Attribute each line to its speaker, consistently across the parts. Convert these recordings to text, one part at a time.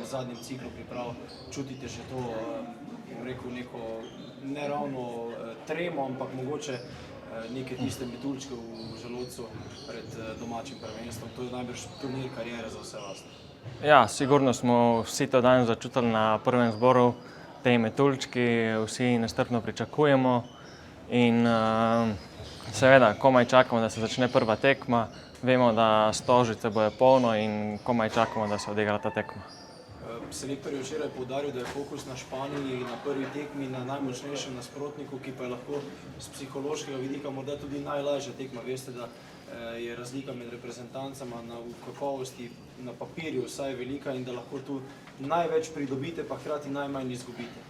Speaker 1: zadnjem ciklu priprav čutite že to, rekel, neko ne ravno tremo, ampak mogoče neke tiste metuljčke v želodcu pred domačim prvenstvom. To je najbrž turnir karijere za vse vas.
Speaker 2: Ja, sigurno smo vsi to dan začutili na prvem zboru, te metuljčki, vsi nestrpno pričakujemo in seveda komaj čakamo, da se začne prva tekma. Vemo, da Stožice bojo polno in komaj čakamo, da se odigra ta tekma.
Speaker 1: Selektor je včeraj poudaril, da je fokus na Španiji, na prvi tekmi, na najmočnejšem nasprotniku, ki pa je lahko z psihološkega vidika morda tudi najlažja tekma. Veste, da je razlika med reprezentancama v kakovosti na papirju vsaj velika in da lahko tu največ pridobite, pa hkrati najmanj izgubite.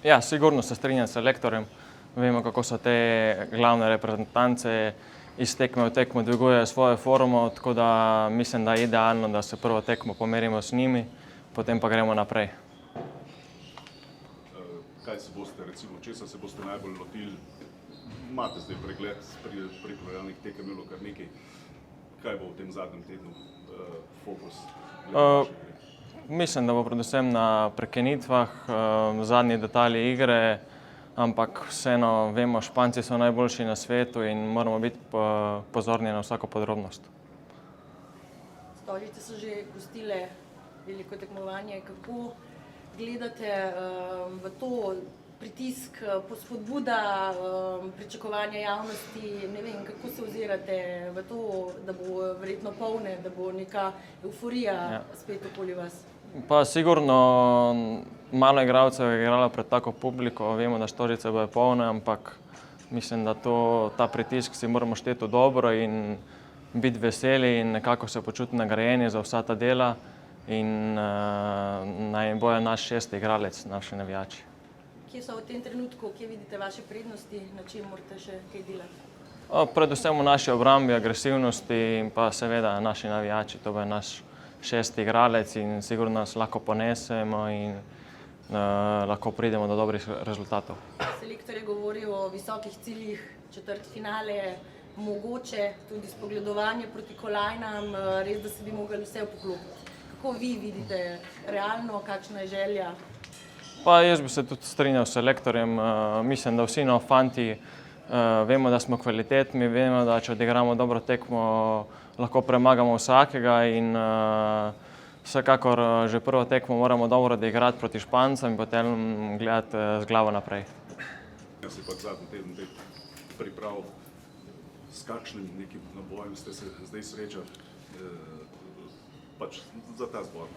Speaker 2: Ja, sigurno se strinjam s selektorjem. Vemo, kako so te glavne reprezentance iz tekme v tekmo dvigujejo svojo formo, tako da mislim, da je idealno, da se prvo tekmo pomerimo s njimi, potem pa gremo naprej.
Speaker 3: Kaj se boste, recimo, česa se boste najbolj lotili? Imate zdaj pregled pripravljalnih tekem, bilo kar nekaj. Kaj bo v tem zadnjem tednu fokus?
Speaker 2: Mislim, da bo predvsem na prekinitvah, zadnji detalji igre, ampak vseeno vemo, Španci so najboljši na svetu in moramo biti pozorni na vsako podrobnost.
Speaker 4: Stožice so že gostile veliko tekmovanje. Kako gledate v to pritisk, spodbuda, pričakovanja javnosti? Ne vem, kako se ozirate v to, da bo verjetno polne, da bo neka euforija spet okoli vas?
Speaker 2: Pa sigurno malo igralcev je igralo pred tako publiko, vemo, da Stožice bojo polne, ampak mislim, da ta pritisk si moramo šteti dobro in biti veseli in nekako se počutiti nagrajeni za vsa ta dela in naj bojo naš šesti igralec, naši navijači.
Speaker 4: Kje so v tem trenutku, kje vidite vaše prednosti, na čem morate še kaj delati?
Speaker 2: Predvsem v naši obrambi, agresivnosti in pa seveda naši navijači, to bo naš šesti igralec in sigurno nas lahko ponesemo in lahko pridemo do dobrih rezultatov.
Speaker 4: Selektor je govoril o visokih ciljih, četrtfinale, mogoče tudi spogledovanje proti kolajnam, res, da se bi mogli vse poklopiti. Kako vi vidite realno, kakšna je želja?
Speaker 2: Pa jaz bi se tudi strinjal s selektorjem. Mislim, da vsi fanti vemo, da smo kvalitetni, vemo, da če odigramo dobro tekmo, lahko premagamo vsakega in vsekakor že prvo tekmo moramo dobro odigrati proti Špancem in potem gledati z glavo naprej.
Speaker 3: Jaz se pa zadnji teden priprav, s kakšnim nekim nabojem ste se zdaj srečali pač za ta zbor?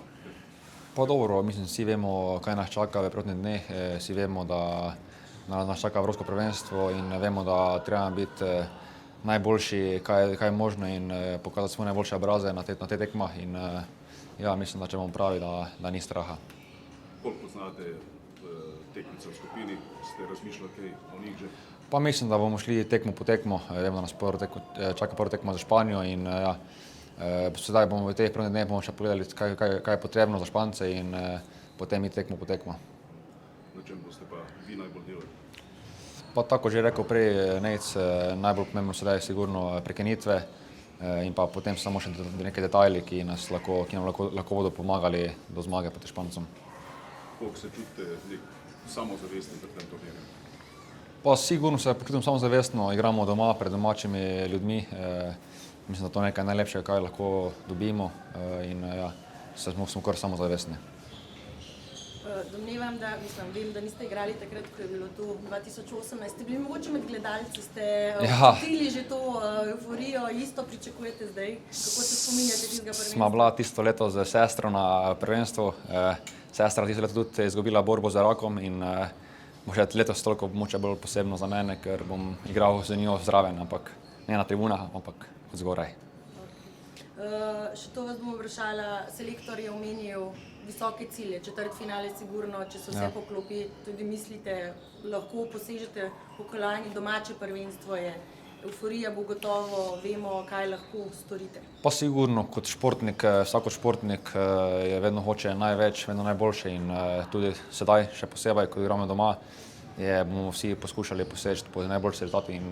Speaker 5: Pa dobro, mislim, vsi vemo, kaj nas čaka v prihodnjih dneh, vsi vemo, da nas čaka evropsko prvenstvo in vemo, da treba biti najboljši, kaj je možno in pokazati svoje najboljše obraze na te tekmah in ja, mislim, da če bomo pravi, da ni straha.
Speaker 3: Koliko poznate tekmice v skupini, ste razmišljali kaj o njih že?
Speaker 5: Pa mislim, da bomo šli tekmo po tekmo, vemo, da nas čaka prva tekma za Španijo in ja, sedaj bomo v teh prvih dneh še pogledali, kaj je potrebno za Špance in potem iti tekmo po tekmo.
Speaker 3: Na čem boste pa vi najbolj delali?
Speaker 5: Pa tako že rekel prej Nejc, najbolj pomembno sedaj je sigurno prekinitve in pa potem samo še neke detajli, ki nam lahko bodo pomagali do zmage proti Špancem.
Speaker 3: Koliko se čutite samozavestni pred tem turnirjem?
Speaker 5: Pa sigurno se počutim samozavestno, igramo doma pred domačimi ljudmi. Mislim, da to je nekaj najlepšega, kaj lahko dobimo in ja, smo kar samozavestni.
Speaker 4: Domnevam, vem, da niste igrali takrat, ko je bilo to 2018. Ste bili mogoče med gledalci, ste občutili že to euforijo, isto pričakujete zdaj? Kako se spominjate tistega prvenstva?
Speaker 5: Sva bila tisto leto z sestro na prvenstvu. Sestra tisto leto tudi izgubila borbo za rakom in bo še letos toliko moče bolj posebno za mene, ker bom igral z njo zraven, ampak ne na tribunah, ampak kot zgoraj.
Speaker 4: Še to vas bom vprašala, selektor je omenil visoke cilje, četrtfinale sigurno, če se vse poklopi, tudi mislite, lahko posežete po kolajni, domače prvenstvo je, euforija bo gotovo, vemo, kaj lahko storite.
Speaker 5: Pa sigurno, kot športnik, vsak športnik je vedno hoče največ, vedno najboljše in tudi sedaj, še posebej, ko igramo doma, bomo vsi poskušali poseči po najboljši rezultati in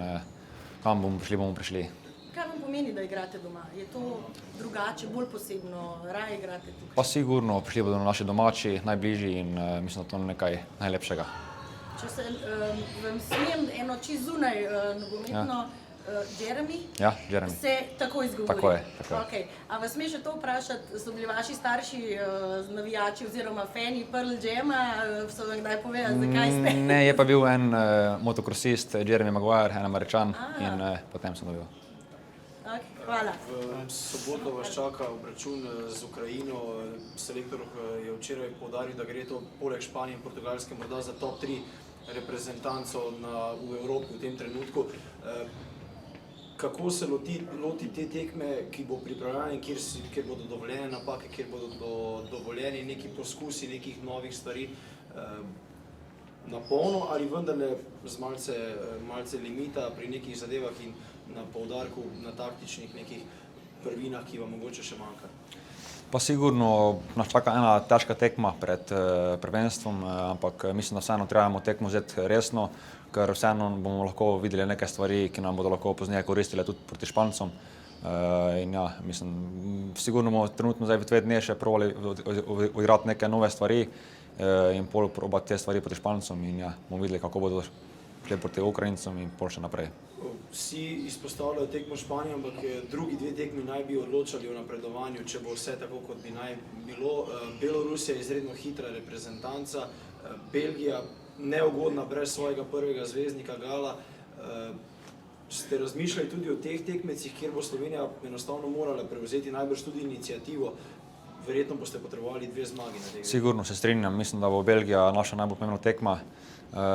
Speaker 5: kam bomo prišli, bomo prišli.
Speaker 4: Kaj vam pomeni, da igrate doma? Je to drugače, bolj posebno, raje igrate tukaj?
Speaker 5: Pa sigurno prišli bodo naši domači, najbližji in mislim, da to je nekaj najlepšega.
Speaker 4: Če se vam smem eno čisto zunaj nogometno, Jeremy,
Speaker 5: Ja, Jeremy.
Speaker 4: se tako izgovori.
Speaker 5: Tako je, tako je.
Speaker 4: Okay. A vas smeš še to vprašati, so bili vaši starši navijači oziroma fani Pearl Jama, so vam kdaj povedali, zakaj ste?
Speaker 5: Ne, je pa bil en motokrosist, Jeremy Maguire, en Američan in potem sem dobil.
Speaker 4: Okay, hvala.
Speaker 1: V soboto vas čaka obračun z Ukrajino. Selektor je včeraj poudaril, da gre to poleg Španije in Portugalske morda za top 3 reprezentanco v Evropi v tem trenutku. Kako se loti te tekme, ki bo pripravljena, kjer bodo dovoljene napake, kjer bodo dovoljeni neki poskusi nekih novih stvari na polno ali vendarle z malce limita pri nekih zadevah in na poudarku na taktičnih nekih prvinah, ki vam mogoče še manjka?
Speaker 5: Pa sigurno nas čaka ena težka tekma pred prvenstvom, ampak mislim, da vseeno trebamo tekmo vzeti resno, ker vseeno bomo lahko videli nekaj stvari, ki nam bodo lahko pozneje koristile tudi proti Špancom. In ja, mislim, sigurno bomo trenutno zdaj v 2 dneh še probali igrati neke nove stvari in pol probati te stvari proti Špancom in ja, bomo videli, kako bodo šli proti Ukrajincom in pol še naprej.
Speaker 1: Vsi izpostavljajo tekmo Španije, ampak drugi 2 tekmi naj bi odločali o napredovanju, če bo vse tako, kot bi naj bilo. Belorusija je izredno hitra reprezentanca, Belgija neugodna brez svojega prvega zvezdnika Gala. Ste razmišljali tudi o teh tekmecih, kjer bo Slovenija enostavno morala prevzeti najbrž tudi iniciativo? Verjetno boste potrebovali 2 zmagi na tega.
Speaker 5: Sigurno se strinjam, mislim, da bo Belgija naša najbolj pomembna tekma.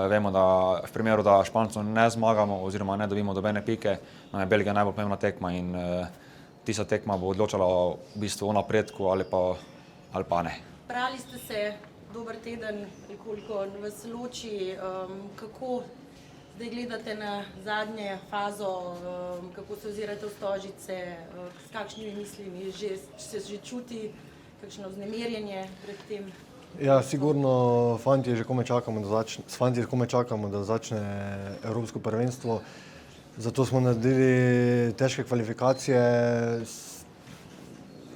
Speaker 5: Vemo, da v primeru, da Špancov ne zmagamo oziroma ne dobimo dobene pike, nam je Belgija najbolj pomembna tekma in tista tekma bo odločala v bistvu o napredku ali pa ne.
Speaker 4: Prali ste se dober teden, koliko vas loči, kako zdaj gledate na zadnje fazo, kako se ozirate v Stožice, s kakšnimi mislimi, se že čuti kakšno vznemirjenje pred tem?
Speaker 6: Ja, sigurno fantje že komaj čakamo, da začne Evropsko prvenstvo. Zato smo naredili težke kvalifikacije,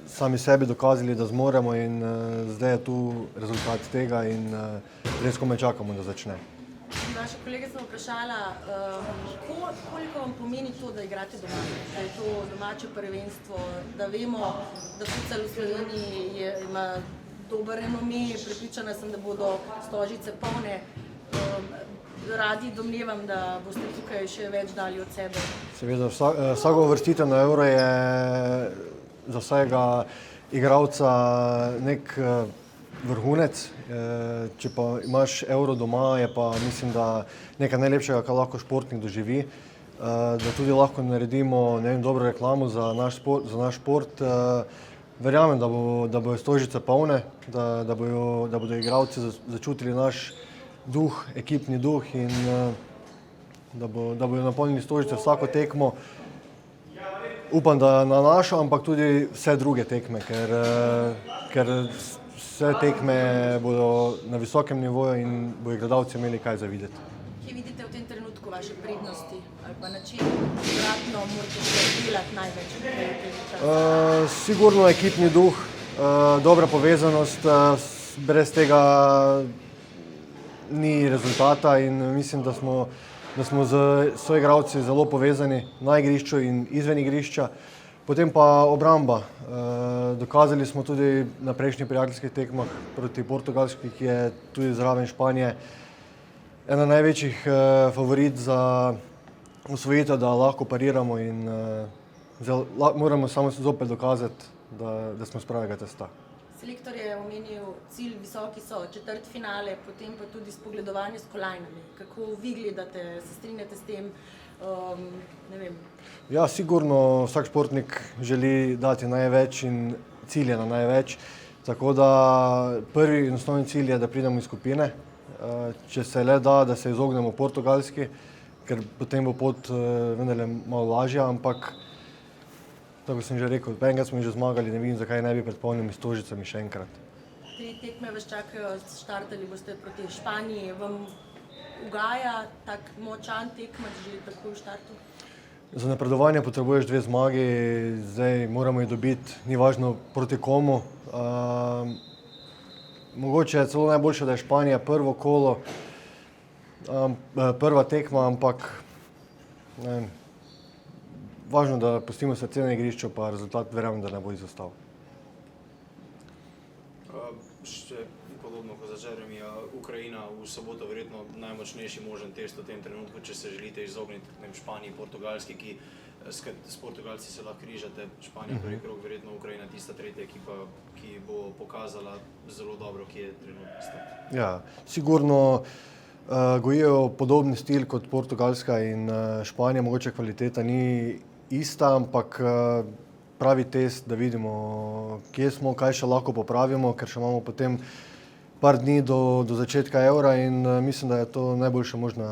Speaker 6: sami sebi dokazali, da zmoremo in zdaj je tu rezultat tega in res komaj čakamo, da začne.
Speaker 4: Vaše kolege sem vprašala, koliko vam pomeni to, da igrate doma, da je to domače prvenstvo, da vemo, da futsal v Sloveniji ima dober renome, prepričana sem, da bodo Stožice polne. Radi domnevam, da boste tukaj še več dali od sebe.
Speaker 6: Seveda, vsaka uvrstitev na Euro je za vsakega igralca nek vrhunec. Če pa imaš Euro doma, je pa mislim, da nekaj najlepšega, kar lahko športnik doživi. Da tudi lahko naredimo dobro reklamo za naš šport. Verjamem, da bodo Stožice polne, da bodo igralci začutili naš duh, ekipni duh in da bodo napolnili Stožice vsako tekmo. Upam, da na našo, ampak tudi vse druge tekme, ker vse tekme bodo na visokem nivoju in bodo gledalci imeli kaj za videti.
Speaker 4: Kje vidite v tem trenutku vaše prednosti ali pa način, obratno morate še delati največ v tem času?
Speaker 6: Sigurno ekipni duh, dobra povezanost, brez tega ni rezultata in mislim, da smo z soigralci zelo povezani na igrišču in izven igrišča. Potem pa obramba. Dokazali smo tudi na prejšnjih prijateljskih tekmah proti Portugalski, ki je tudi zraven Španije ena največjih favorit za osvojitev, da lahko pariramo in moramo samo zopet dokazati, da smo s pravega testa.
Speaker 4: Selektor je omenil cilj visoki so, četrtfinale, potem pa tudi spogledovanje s kolajnami. Kako vi gledate, se strinjate s tem? Ne vem.
Speaker 6: Ja, sigurno vsak športnik želi dati največ in cilje na največ. Tako da prvi in osnovni cilj je, da pridemo iz skupine. Če se le da se izognemo Portugalski, ker potem bo pot vendarle malo lažja, ampak tako sem že rekel, enkrat smo že zmagali, ne vidim, zakaj ne bi pred polnimi Stožicami še enkrat.
Speaker 4: 3 tekme vas čakajo, štartali boste proti Španiji. Vam ugaja tak močan tekmac že takoj v štartu?
Speaker 6: Za napredovanje potrebuješ 2 zmagi, zdaj moramo jih dobiti, ni važno proti komu. Mogoče je celo najboljše, da je Španija prvo kolo, prva tekma, ampak ne vem, važno, da pustimo srce na igrišču, pa rezultat verjamem, da ne bo izostal.
Speaker 1: Še podobno kot za Jeremija, Ukrajina v soboto verjetno najmočnejši možen test v tem trenutku, če se želite izogniti Španiji, Portugalski, ki s Portugalci se lahko križate, Španija prvi krog, verjetno Ukrajina tista tretja ekipa, ki bo pokazala zelo dobro, kje je trenutno stat.
Speaker 6: Ja, sigurno gojijo podobni stil kot Portugalska in Španija, mogoče kvaliteta ni ista, ampak pravi test, da vidimo, kje smo, kaj še lahko popravimo, ker še imamo potem par dni do začetka Eura in mislim, da je to najboljša možna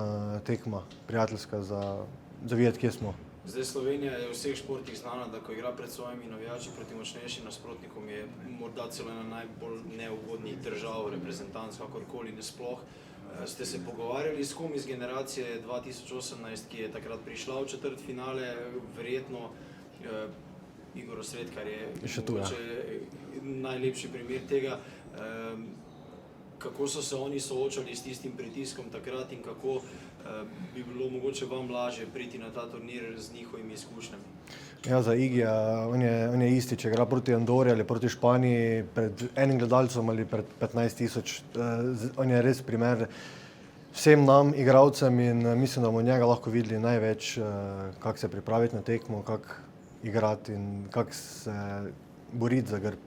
Speaker 6: tekma, prijateljska, za videti, kje smo.
Speaker 1: Zdaj Slovenija je v vseh športih znana, da ko igra pred svojimi navijači proti močnejšim nasprotnikom, je morda celo ena najbolj neugodnih držav, reprezentanc, kakorkoli nasploh. Ste se pogovarjali s kom iz generacije 2018, ki je takrat prišla v četrtfinale, verjetno Igor Osredkar je najlepši primer tega. Kako so se oni soočali s tistim pritiskom takrat in kako bi bilo mogoče vam lažje priti na ta turnir z njihovimi izkušnjami?
Speaker 6: Ja, za Igija, on je isti, če igra proti Andori ali proti Španiji pred enim gledalcem ali pred 15.000. On je res primer vsem nam, igralcem, in mislim, da bomo njega lahko videli največ, kako se pripraviti na tekmo, kako igrati in kako se boriti za grb.